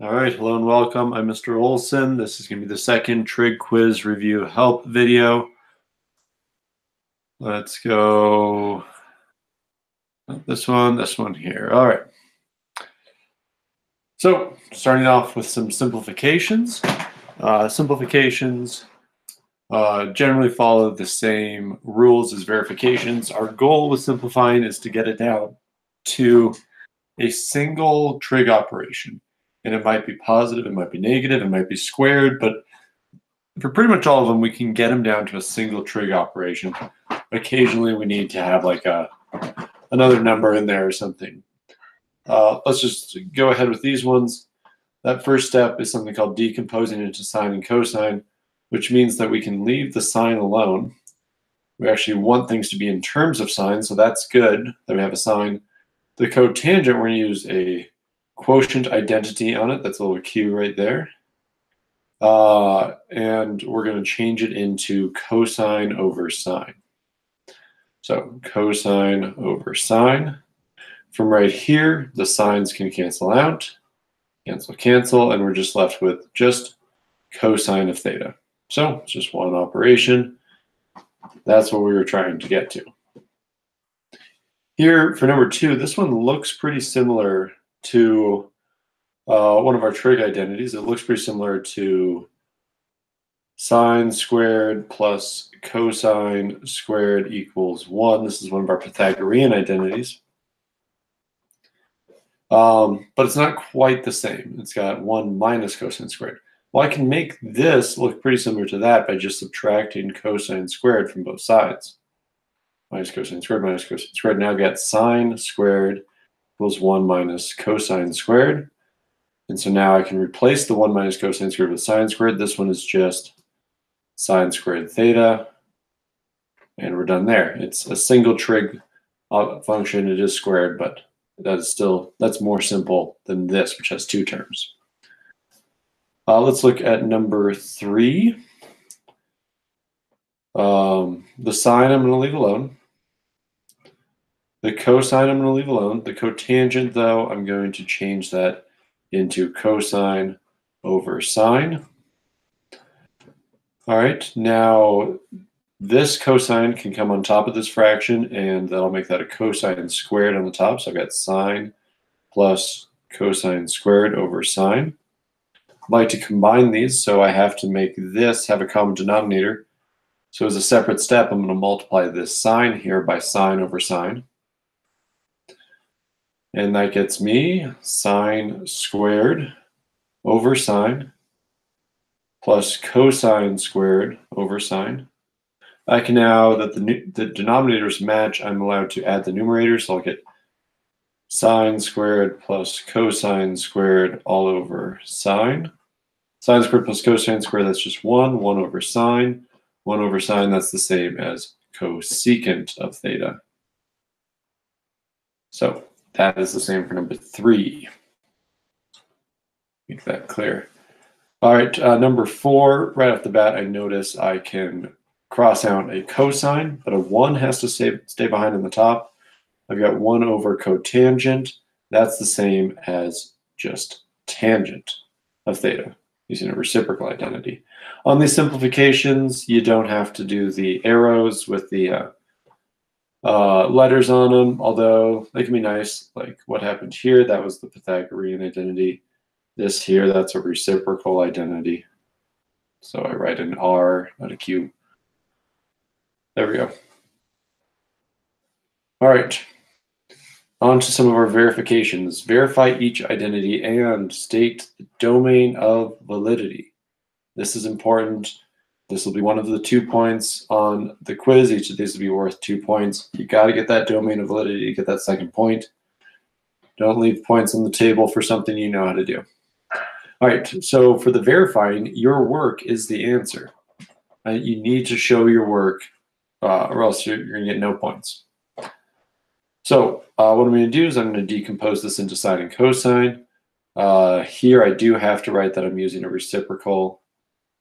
All right, hello and welcome. I'm Mr. Olson. This is going to be the second Trig quiz review help video. Let's go this one here. All right. So starting off with some simplifications. Simplifications generally follow the same rules as verifications. Our goal with simplifying is to get it down to a single trig operation. And it might be positive, it might be negative, it might be squared, but for pretty much all of them, we can get them down to a single trig operation. Occasionally, we need to have like another number in there or something. Let's just go ahead with these ones. That first step is something called decomposing into sine and cosine, which means that we can leave the sine alone. We actually want things to be in terms of sine, so that's good that we have a sine. The cotangent, we're going to use a quotient identity on it. That's a little Q right there. And we're going to change it into cosine over sine. So cosine over sine. From right here, the sines can cancel out, cancel, and we're just left with just cosine of theta. So it's just one operation. That's what we were trying to get to. Here, for number 2, this one looks pretty similar to one of our trig identities. It looks pretty similar to sine squared plus cosine squared equals 1. This is one of our Pythagorean identities. But it's not quite the same. It's got 1 minus cosine squared. Well, I can make this look pretty similar to that by just subtracting cosine squared from both sides. Minus cosine squared. Now I've got sine squared equals 1 minus cosine squared. And so now I can replace the 1 minus cosine squared with sine squared. This one is just sine squared theta. And we're done there. It's a single trig function. It is squared, but that's more simple than this, which has 2 terms. Let's look at number 3. The sine I'm going to leave alone. The cosine I'm going to leave alone. The cotangent, though, I'm going to change that into cosine over sine. All right, now this cosine can come on top of this fraction, and that'll make that a cosine squared on the top. So I've got sine plus cosine squared over sine. I'd like to combine these, so I have to make this have a common denominator. So as a separate step, I'm going to multiply this sine here by sine over sine. And that gets me sine squared over sine plus cosine squared over sine. I can now that the denominators match, I'm allowed to add the numerator. So I'll get sine squared plus cosine squared all over sine. Sine squared plus cosine squared, that's just 1 over sine. 1 over sine, that's the same as cosecant of theta. So that is the same for number 3. Make that clear. All right, number 4, right off the bat, I notice I can cross out a cosine, but a 1 has to stay behind on the top. I've got 1 over cotangent. That's the same as just tangent of theta, using a reciprocal identity. On these simplifications, you don't have to do the arrows with the letters on them, although they can be nice. Like what happened here, that was the Pythagorean identity. This here, that's a reciprocal identity. So I write an R, not a Q. There we go. All right, on to some of our verifications. Verify each identity and state the domain of validity. This is important. This will be one of the 2 points on the quiz. Each of these will be worth 2 points. You got to get that domain of validity to get that second point. Don't leave points on the table for something you know how to do. All right, so for the verifying, your work is the answer. You need to show your work or else you're going to get no points. So what I'm going to do is I'm going to decompose this into sine and cosine. Here I do have to write that I'm using a reciprocal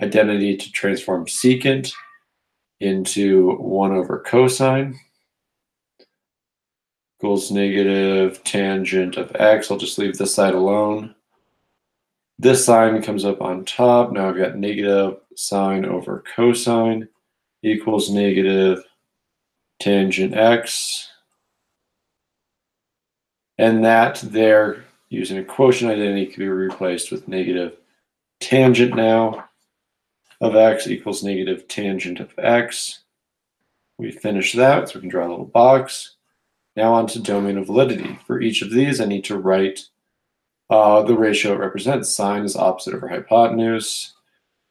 identity to transform secant into 1 over cosine equals negative tangent of x. I'll just leave this side alone. This sign comes up on top. Now I've got negative sine over cosine equals negative tangent x. And that there, using a quotient identity, can be replaced with negative tangent now of x equals negative tangent of x. We finish that, so we can draw a little box. Now on to domain of validity. For each of these, I need to write the ratio it represents. Sine is opposite over hypotenuse.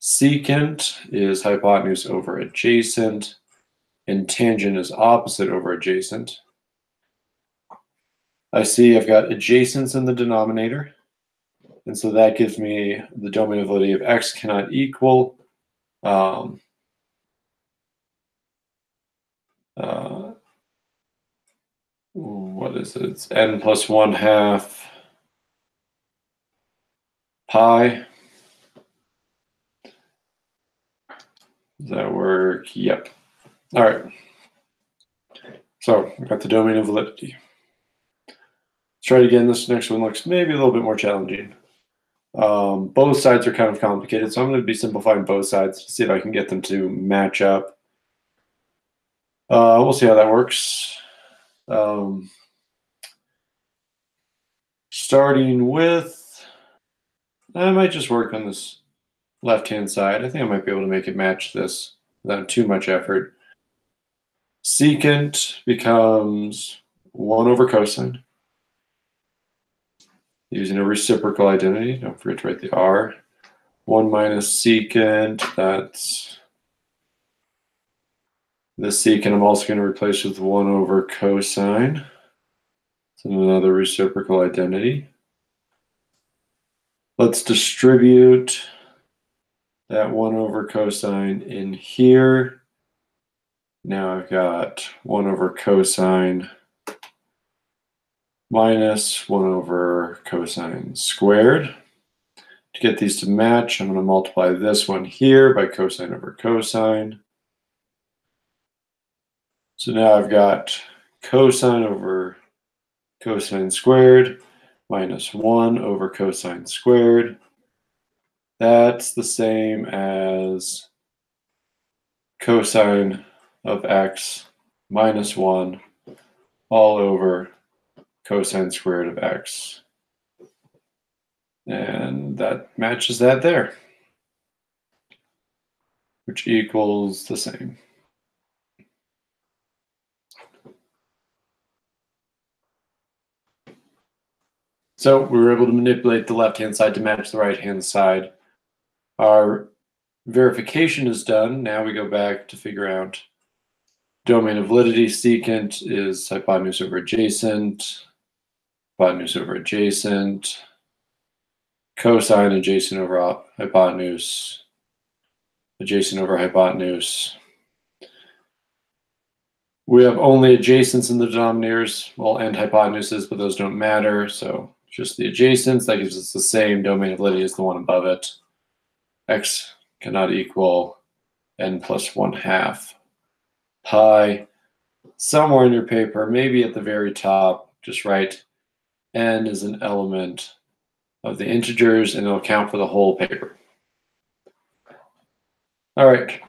Secant is hypotenuse over adjacent. And tangent is opposite over adjacent. I see I've got adjacents in the denominator. And so that gives me the domain of validity of x cannot equal what is it? It's n plus 1/2 pi. Does that work? Yep. All right. So I've got the domain of validity. Let's try it again. This next one looks maybe a little bit more challenging. Both sides are kind of complicated, so I'm going to be simplifying both sides to see if I can get them to match up. We'll see how that works. Starting with, I might just work on this left-hand side. I think I might be able to make it match this without too much effort. Secant becomes 1 over cosine. Using a reciprocal identity, don't forget to write the r. 1 minus secant, that's this secant I'm also going to replace with 1 over cosine. So another reciprocal identity. Let's distribute that 1 over cosine in here. Now I've got 1 over cosine minus 1 over cosine squared. To get these to match, I'm going to multiply this one here by cosine over cosine. So now I've got cosine over cosine squared minus 1 over cosine squared. That's the same as cosine of x minus 1 all over cosine squared of x. And that matches that there, which equals the same. So we were able to manipulate the left-hand side to match the right-hand side. Our verification is done. Now we go back to figure out domain of validity. Secant is hypotenuse over adjacent, hypotenuse over adjacent, cosine adjacent over hypotenuse, adjacent over hypotenuse. We have only adjacents in the denominators, well, and hypotenuses, but those don't matter. So just the adjacents, that gives us the same domain of validity as the one above it. X cannot equal n plus 1/2 pi. Somewhere in your paper, maybe at the very top, just write n is an element of the integers, and it'll count for the whole paper. All right.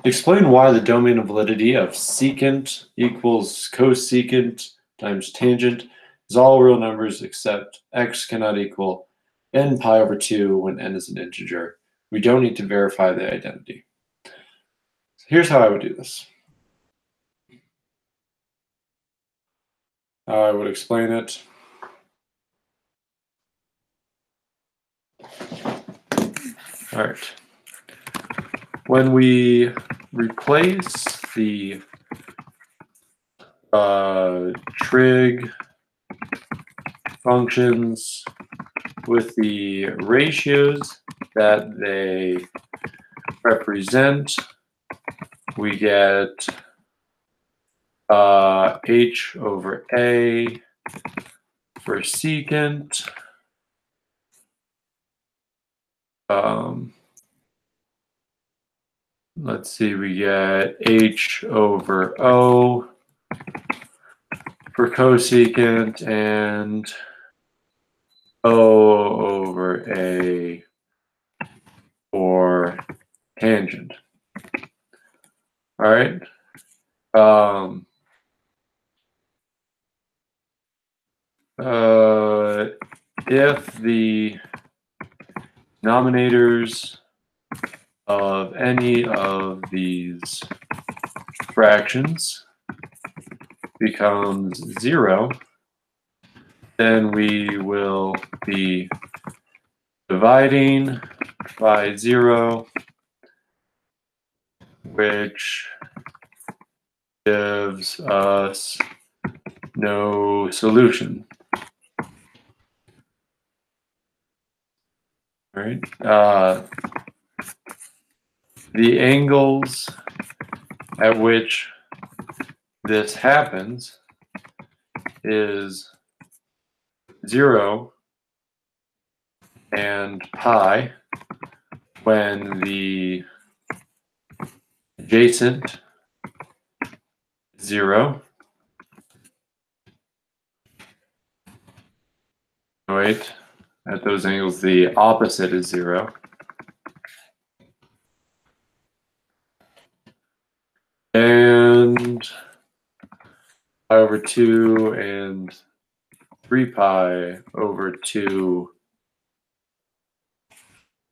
Explain why the domain of validity of secant equals cosecant times tangent is all real numbers except x cannot equal n pi over 2 when n is an integer. We don't need to verify the identity. So here's how I would do this. I would explain it. All right. When we replace the trig functions with the ratios that they represent, we get h over a for secant. Let's see, we get h over o for cosecant, and O over A for tangent. All right. If the denominators of any of these fractions becomes 0, then we will be dividing by 0, which gives us no solution. All right. The angles at which this happens is 0 and pi when the adjacent is 0. Wait, at those angles the opposite is 0. And pi over 2 and 3 pi over 2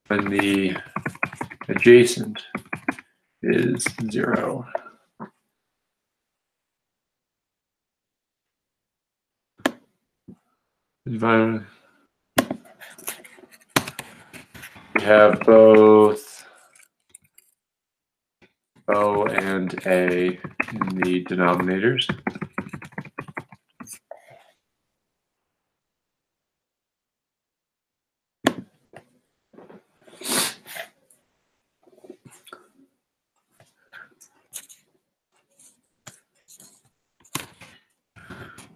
when the adjacent is 0. We have both O and A in the denominators.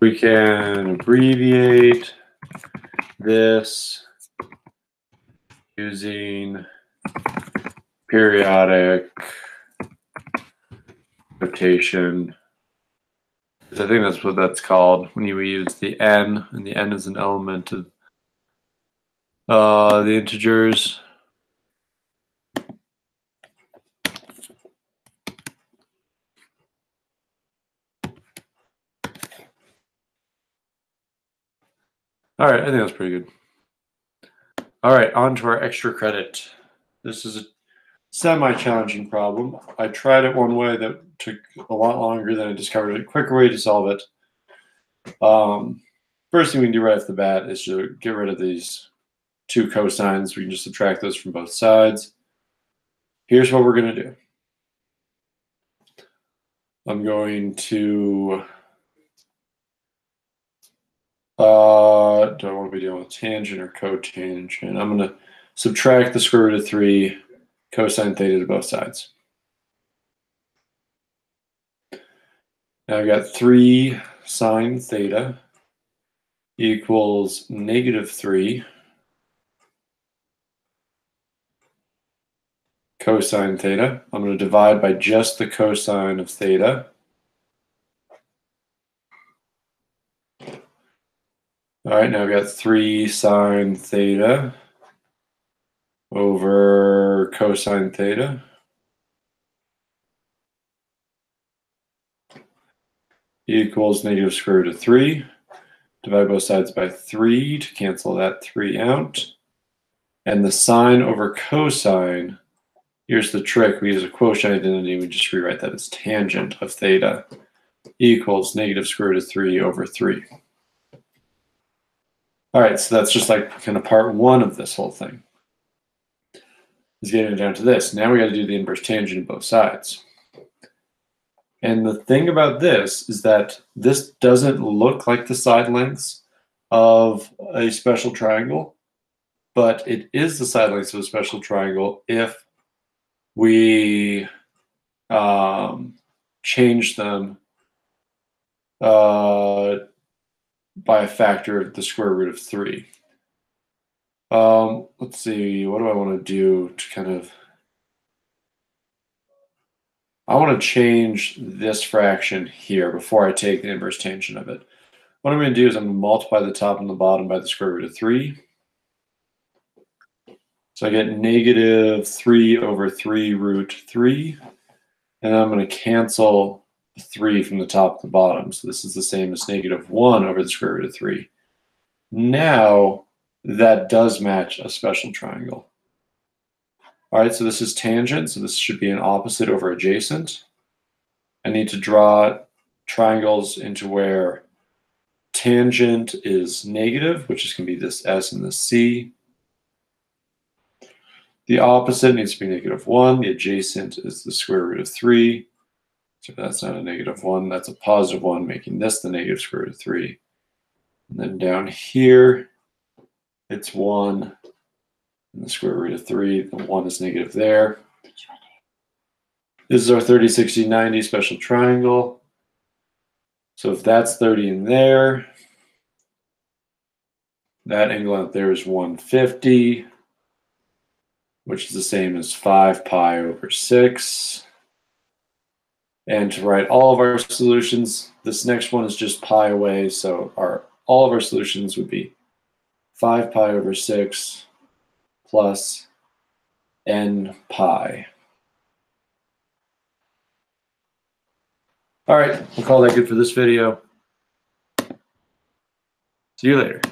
We can abbreviate this using periodic notation. I think that's what that's called when you use the n, and the n is an element of the integers. All right, I think that's pretty good. All right, on to our extra credit. This is a semi-challenging problem. I tried it one way that took a lot longer than I discovered a quicker way to solve it. First thing we can do right off the bat is to get rid of these two cosines. We can just subtract those from both sides. Here's what we're going to do. I'm going to do I want to be dealing with tangent or cotangent? I'm going to subtract the square root of 3 cosine theta to both sides. Now I've got 3 sine theta equals -3 cosine theta. I'm going to divide by just the cosine of theta. All right, now I've got 3 sine theta over cosine theta. Equals negative square root of 3. Divide both sides by 3 to cancel that 3 out. And the sine over cosine, here's the trick. We use a quotient identity. We just rewrite that as tangent of theta equals negative square root of 3 over 3. All right, so that's just like kind of part 1 of this whole thing. Is getting it down to this. Now we got to do the inverse tangent of both sides. And the thing about this is that this doesn't look like the side lengths of a special triangle, but it is the side lengths of a special triangle if we change them by a factor of the square root of 3. Let's see, what do I want to do to kind of... I want to change this fraction here before I take the inverse tangent of it. what I'm going to do is I'm going to multiply the top and the bottom by the square root of 3. So I get negative 3 over 3 root 3. And I'm going to cancel 3 from the top to the bottom. So this is the same as negative 1 over the square root of 3. Now that does match a special triangle. All right, so this is tangent. So this should be an opposite over adjacent. I need to draw triangles into where tangent is negative, which is going to be this S and this C. The opposite needs to be negative 1. The adjacent is the square root of 3. So that's not a negative 1. That's a positive 1, making this the negative square root of 3. And then down here, it's 1. And the square root of 3. The 1 is negative there. This is our 30, 60, 90 special triangle. So if that's 30 in there, that angle out there is 150, which is the same as 5 pi over 6. And to write all of our solutions, this next one is just pi away, so all of our solutions would be 5 pi over 6 plus n pi. All right, we'll call that good for this video. See you later.